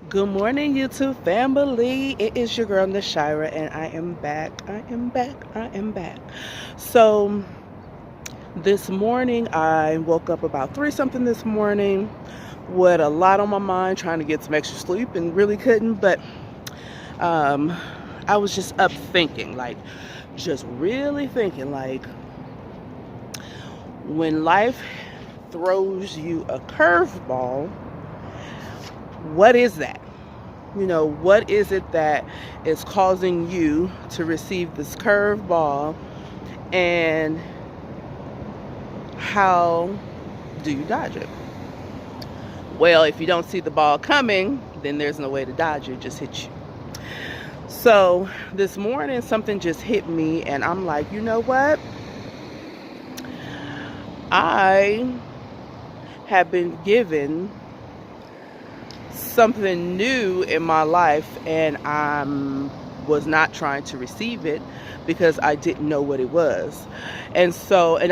Good morning, YouTube family. It is your girl Nashira, and I am back. I am back. So, this morning I woke up about 3 something this morning with a lot on my mind, trying to get some extra sleep and really couldn't. But um, I was just up thinking, just really thinking, when life throws you a curveball, what is that? What is it that is causing you to receive this curveball, and how do you dodge it? Well, if you don't see the ball coming, then there's no way to dodge it. It just hits you. So this morning, something just hit me, and I'm like, you know what? I have been given something new in my life, and I was not trying to receive it because I didn't know what it was. And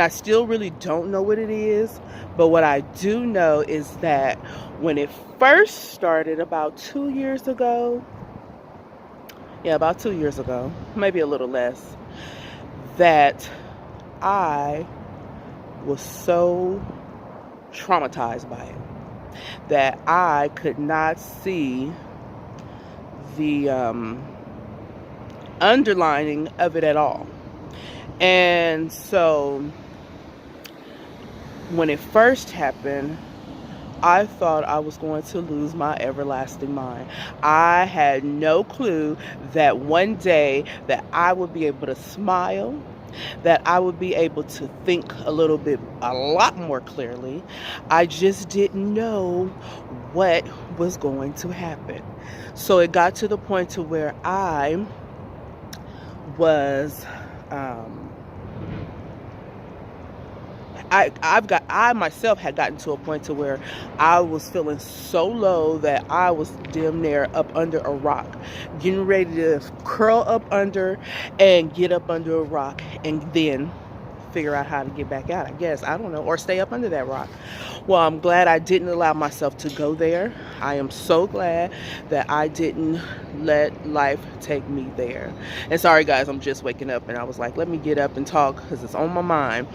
I still really don't know what it is, but what I do know is that when it first started about 2 years ago, about 2 years ago, maybe a little less, that I was so traumatized by it that I could not see the underlining of it at all. And so when it first happened, I thought I was going to lose my everlasting mind. I had no clue that one day that I would be able to smile, that I would be able to think a lot more clearly. I just didn't know what was going to happen. So it got to the point to where I was, I myself had gotten to a point to where I was feeling so low that I was damn near up under a rock, getting ready to curl up under and get up under a rock and then figure out how to get back out, I guess. I don't know, or stay up under that rock. Well, I'm glad I didn't allow myself to go there. I am so glad that I didn't let life take me there. And sorry guys, I'm just waking up, and I was like, let me get up and talk because it's on my mind.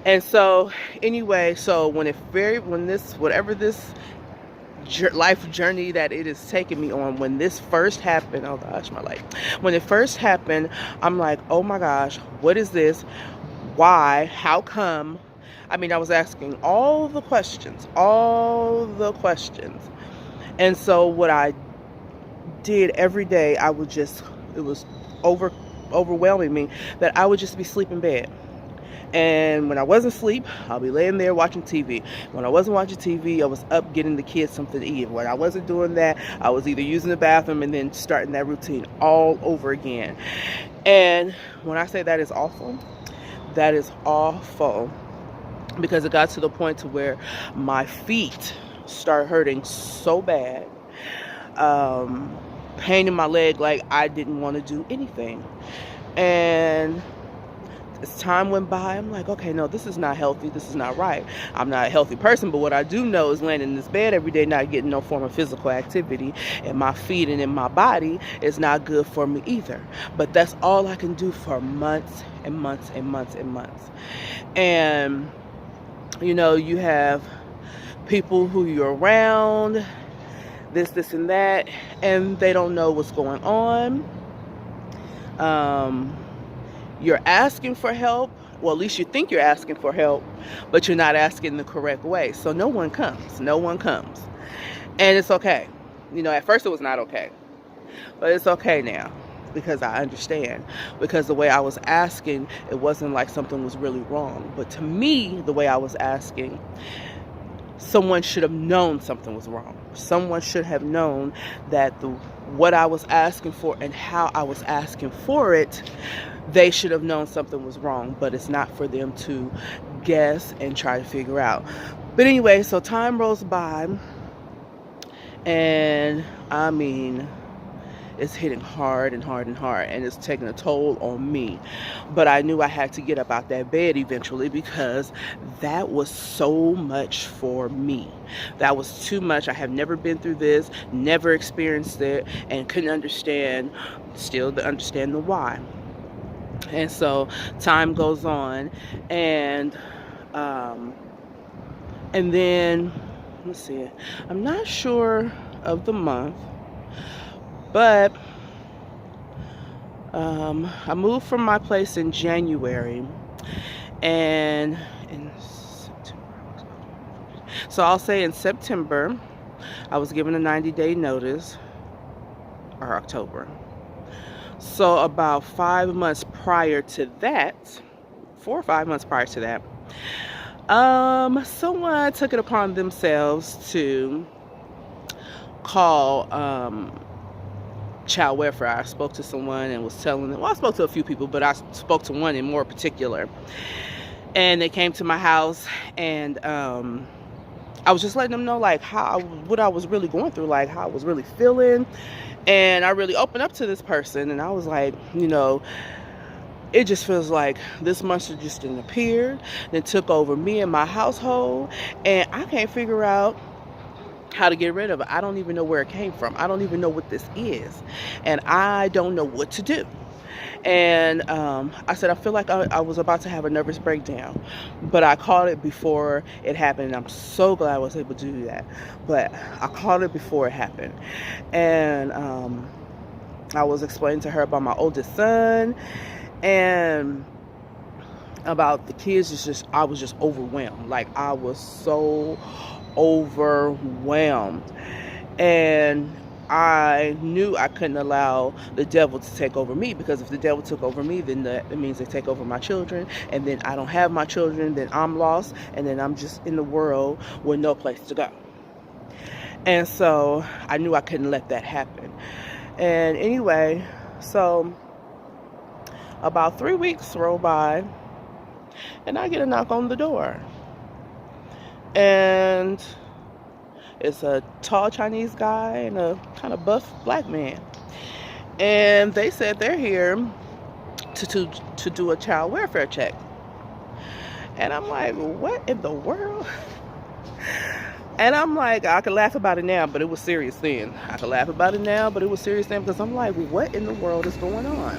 And so anyway, so whatever this life journey that it is taking me on, when this first happened, oh gosh, my life, when it first happened, I'm like, oh my gosh, what is this? Why? How come? I mean, I was asking all the questions. And so what I did every day, it was overwhelming me that I would just be sleep in bed. And when I wasn't asleep, I'll be laying there watching TV. When I wasn't watching TV, I was up getting the kids something to eat. When I wasn't doing that, I was either using the bathroom and then starting that routine all over again. And when I say that is awful, because it got to the point to where my feet start hurting so bad, pain in my leg, like I didn't want to do anything. And as time went by, I'm like, okay, no, this is not healthy. This is not right. I'm not a healthy person, but what I do know is laying in this bed every day, not getting no form of physical activity in my feet and in my body is not good for me either. But that's all I can do for months and months and months and months. And, you have people who you're around, this and that, and they don't know what's going on. You're asking for help. Well, at least you think you're asking for help, but you're not asking the correct way. So no one comes. And it's okay. At first it was not okay, but it's okay now because I understand. Because the way I was asking, it wasn't like something was really wrong. But to me, the way I was asking, someone should have known something was wrong. Someone should have known that what I was asking for and how I was asking for it, they should have known something was wrong. But it's not for them to guess and try to figure out. But anyway, so time rolls by, and I mean, it's hitting hard and hard and hard, and it's taking a toll on me. But I knew I had to get up out that bed eventually, because that was so much for me. That was too much. I have never been through this, never experienced it, and couldn't understand, still to understand the why. And so time goes on, and um, then let's see, I'm not sure of the month, but I moved from my place in January, and in September, so I'll say in September, I was given a 90-day notice, or October. So about 5 months prior to that, 4 or 5 months prior to that, someone took it upon themselves to call child welfare. I spoke to someone and was telling them, well, I spoke to a few people, but I spoke to one in more particular. And they came to my house, and I was just letting them know, like, what I was really going through, like how I was really feeling. And I really opened up to this person, and I was like, it just feels like this monster just didn't appear, then took over me and my household, and I can't figure out how to get rid of it. I don't even know where it came from. I don't even know what this is, and I don't know what to do. And I said, I feel like I was about to have a nervous breakdown, but I called it before it happened, and I'm so glad I was able to do that. But I called it before it happened, and I was explaining to her about my oldest son and about the kids. I was just overwhelmed. Like, I was so overwhelmed, and I knew I couldn't allow the devil to take over me, because if the devil took over me, then it means they take over my children, and then I don't have my children, then I'm lost, and then I'm just in the world with no place to go. And so I knew I couldn't let that happen. And anyway, so about 3 weeks roll by, and I get a knock on the door, and it's a tall Chinese guy and a kind of buff black man. And they said they're here to do a child welfare check. And I'm like, what in the world? And I'm like, I could laugh about it now, but it was serious then. I could laugh about it now, but it was serious then, because I'm like, what in the world is going on?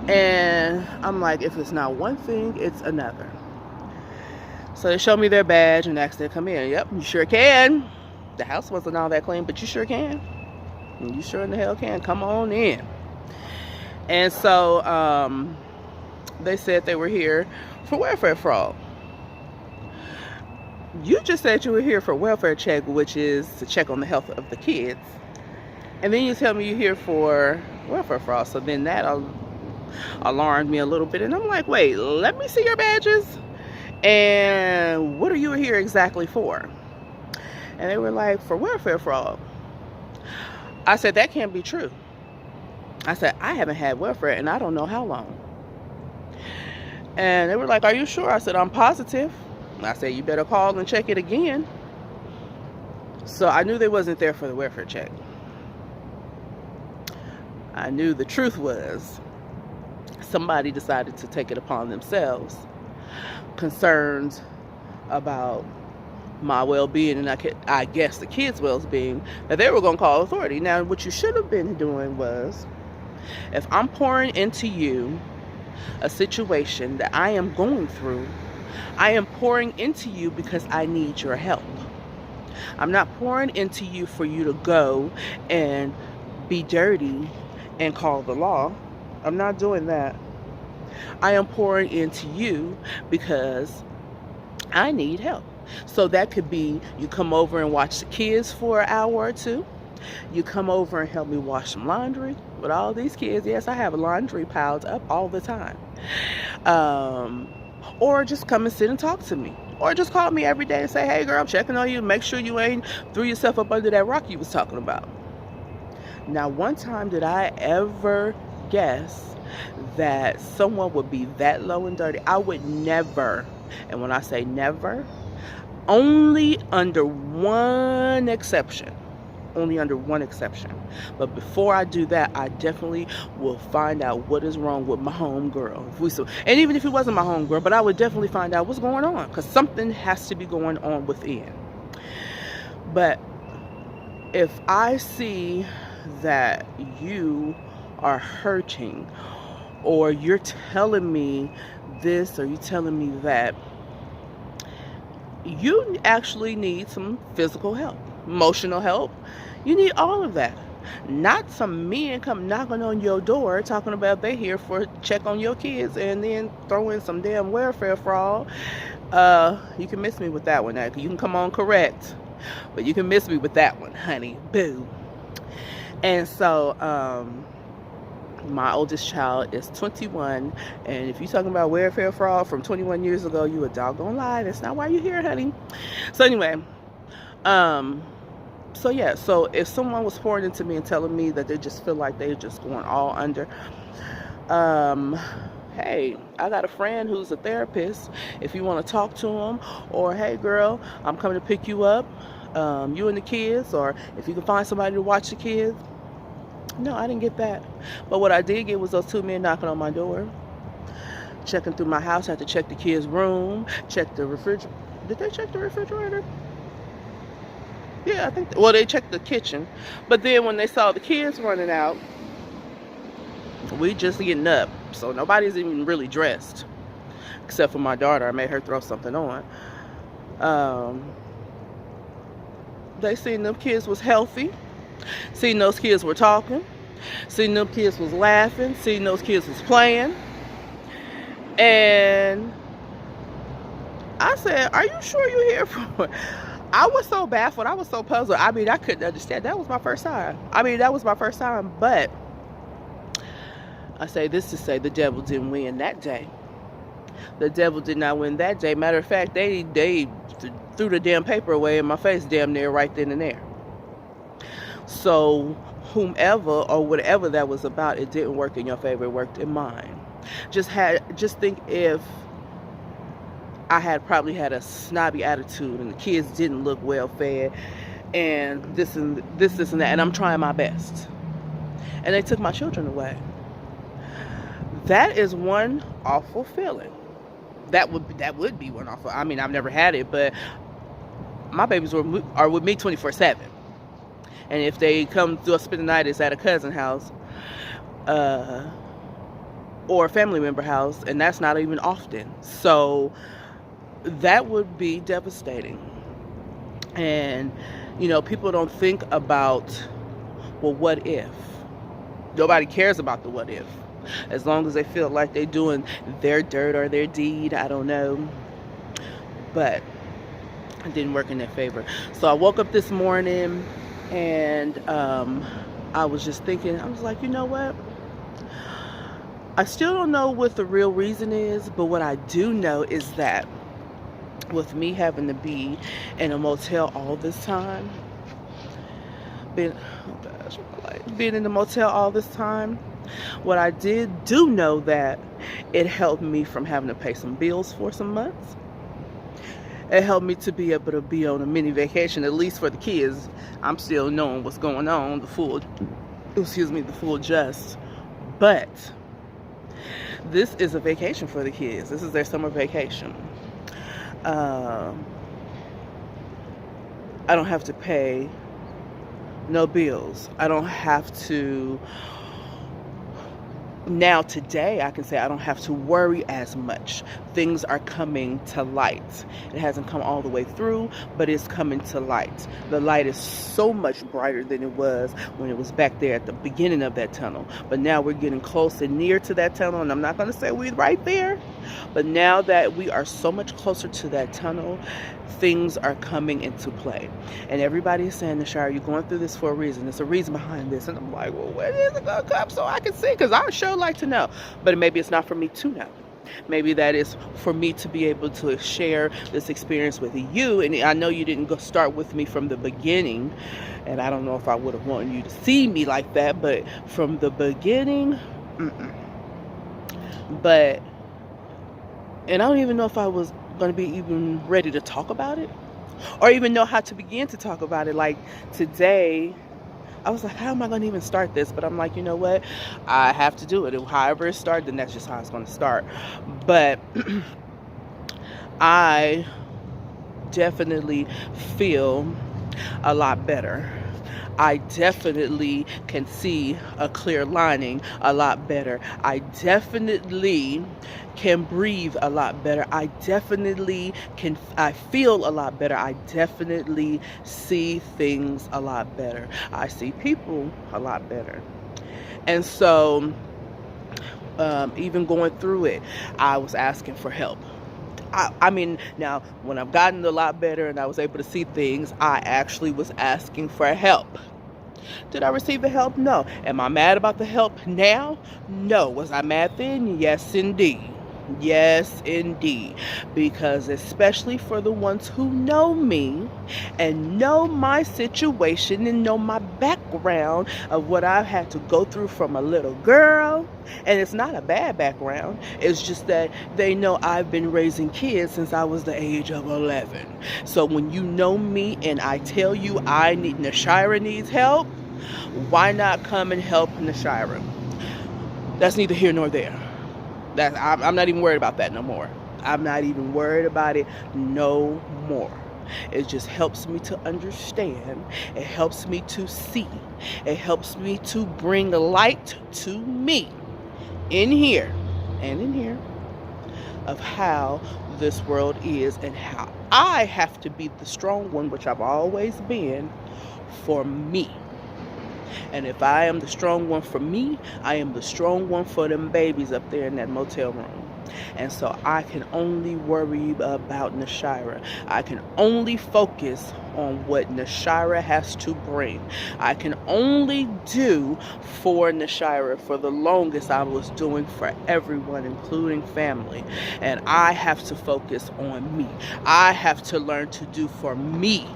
And I'm like, if it's not one thing, it's another. So they showed me their badge and asked them to come in. Yep, you sure can. The house wasn't all that clean, but you sure can. And you sure in the hell can. Come on in. And so they said they were here for welfare fraud. You just said you were here for welfare check, which is to check on the health of the kids. And then you tell me you're here for welfare fraud. So then that alarmed me a little bit. And I'm like, wait, let me see your badges. And what are you here exactly for? And they were like, for welfare fraud. I said, that can't be true. I said, I haven't had welfare and I don't know how long. And they were like, are you sure? I said, I'm positive. I said, you better call and check it again. So I knew they wasn't there for the welfare check. I knew the truth was somebody decided to take it upon themselves, concerned about my well-being, and I guess the kids' well-being, that they were going to call authority. Now, what you should have been doing was, if I'm pouring into you a situation that I am going through, I am pouring into you because I need your help. I'm not pouring into you for you to go and be dirty and call the law. I'm not doing that. I am pouring into you because I need help. So that could be, you come over and watch the kids for an hour or two. You come over and help me wash some laundry. With all these kids, yes, I have laundry piled up all the time. Or just come and sit and talk to me. Or just call me every day and say, hey girl, I'm checking on you. Make sure you ain't threw yourself up under that rock you was talking about. Now, one time did I ever guess that someone would be that low and dirty? I would never, and when I say never, only under one exception. only under one exception. But before I do that, I definitely will find out what is wrong with my homegirl. And even if it wasn't my homegirl, but I would definitely find out what's going on, because something has to be going on within. But if I see that you are hurting, or you're telling me this, or you're telling me that, you actually need some physical help, emotional help. You need all of that. Not some men come knocking on your door talking about they here for check on your kids and then throw in some damn welfare fraud. You can miss me with that one. You can come on correct, but you can miss me with that one, honey. Boo. And so, my oldest child is 21, and if you're talking about welfare fraud from 21 years ago, you a doggone lie. That's not why you're here, honey. So anyway, so yeah, so if someone was pouring into me and telling me that they just feel like they're just going all under, hey, I got a friend who's a therapist. If you want to talk to him, or hey girl, I'm coming to pick you up, you and the kids, or if you can find somebody to watch the kids. No, I didn't get that. But what I did get was those two men knocking on my door, checking through my house. I had to check the kids' room, check the refrigerator. Did they check the refrigerator? Yeah, I think, well, they checked the kitchen. But then when they saw the kids running out, we just getting up. So nobody's even really dressed, except for my daughter. I made her throw something on. They seen them kids was healthy. Seen those kids were talking. Seen them kids was laughing. Seen those kids was playing. And I said, are you sure you're here for? I was so baffled. I was so puzzled. I mean, I couldn't understand. That was my first time. But I say this to say the devil didn't win that day. The devil did not win that day. Matter of fact, they threw the damn paper away in my face damn near right then and there. So whomever or whatever that was about, it didn't work in your favor, it worked in mine. Just think if I had probably had a snobby attitude and the kids didn't look well fed and this and that, and I'm trying my best, and they took my children away. That is one awful feeling. That would be one awful. I mean, I've never had it, but my babies are with me 24/7. And if they come to spend the night, it's at a cousin house, or a family member house, and that's not even often. So that would be devastating. And people don't think about, well, what if? Nobody cares about the what if. As long as they feel like they're doing their dirt or their deed, I don't know. But it didn't work in their favor. So I woke up this morning and I was just thinking, I was like, you know what? I still don't know what the real reason is, but what I do know is that with me having to be in a motel all this time, being in the motel all this time, what I do know that it helped me from having to pay some bills for some months. It helped me to be able to be on a mini vacation, at least for the kids. I'm still knowing what's going on, the full gist. But this is a vacation for the kids. This is their summer vacation. I don't have to pay no bills. I don't have to. Now today I can say I don't have to worry as much. Things are coming to light. It hasn't come all the way through, but it's coming to light. The light is so much brighter than it was when it was back there at the beginning of that tunnel. But now we're getting close and near to that tunnel, and I'm not going to say we're right there, but now that we are so much closer to that tunnel, things are coming into play. And everybody is saying, Nashara, you're going through this for a reason. There's a reason behind this. And I'm like, well, when is it going to come so I can see? Because I sure like to know. But maybe it's not for me to know. Maybe that is for me to be able to share this experience with you. And I know you didn't go start with me from the beginning. And I don't know if I would have wanted you to see me like that. But from the beginning, and I don't even know if I was going to be even ready to talk about it or even know how to begin to talk about it. Like today, I was like, how am I going to even start this? But I'm like, you know what? I have to do it. However it started, then that's just how it's going to start. But I definitely feel a lot better. I definitely can see a clear lining a lot better. I definitely can breathe a lot better. I feel a lot better. I definitely see things a lot better. I see people a lot better. And so, even going through it, I was asking for help. I mean, now, when I've gotten a lot better and I was able to see things, I actually was asking for help. Did I receive the help? No. Am I mad about the help now? No. Was I mad then? Yes, indeed. Yes, indeed. Because especially for the ones who know me and know my situation and know my background of what I've had to go through from a little girl. And it's not a bad background. It's just that they know I've been raising kids since I was the age of 11. So when you know me and I tell you Nashira needs help, why not come and help Nashira? That's neither here nor there. I'm not even worried about that no more. I'm not even worried about it no more. It just helps me to understand. It helps me to see. It helps me to bring light to me in here and in here of how this world is and how I have to be the strong one, which I've always been, for me. And if I am the strong one for me, I am the strong one for them babies up there in that motel room. And so I can only worry about Nashira. I can only focus on what Nashira has to bring. I can only do for Nashira. For the longest, I was doing for everyone, including family. And I have to focus on me. I have to learn to do for me,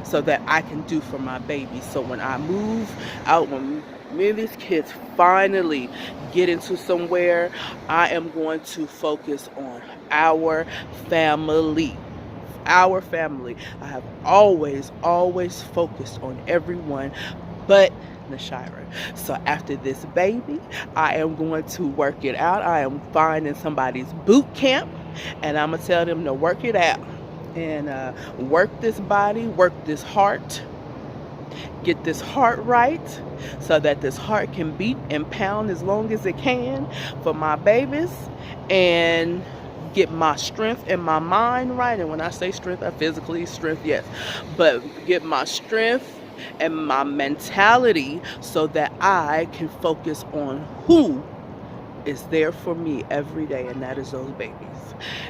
so that I can do for my baby. So when I move out, when me and these kids finally get into somewhere, I am going to focus on our family. Our family. I have always focused on everyone but Nashira. So after this baby, I am going to work it out. I am finding somebody's boot camp, and I'm going to tell them to work it out. And work this body, work this heart, get this heart right, so that this heart can beat and pound as long as it can for my babies, and get my strength and my mind right. And when I say strength, I physically strength, yes, but get my strength and my mentality so that I can focus on who is there for me every day, and that is those babies.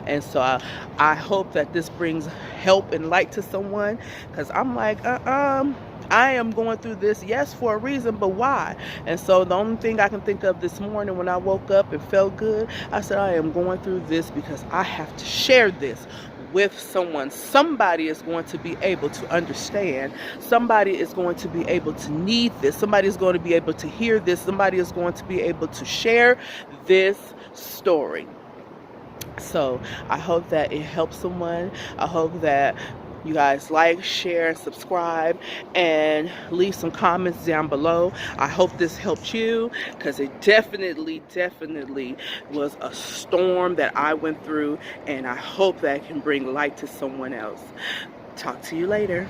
And so I hope that this brings help and light to someone, because I'm like, I am going through this, yes, for a reason, but why? And so the only thing I can think of this morning when I woke up and felt good, I said, I am going through this because I have to share this with someone. Somebody is going to be able to understand. Somebody is going to be able to need this. Somebody is going to be able to hear this. Somebody is going to be able to share this story. So I hope that it helps someone. I hope that you guys like, share, subscribe, and leave some comments down below. I hope this helped you, because it definitely was a storm that I went through, and I hope that can bring light to someone else. Talk to you later.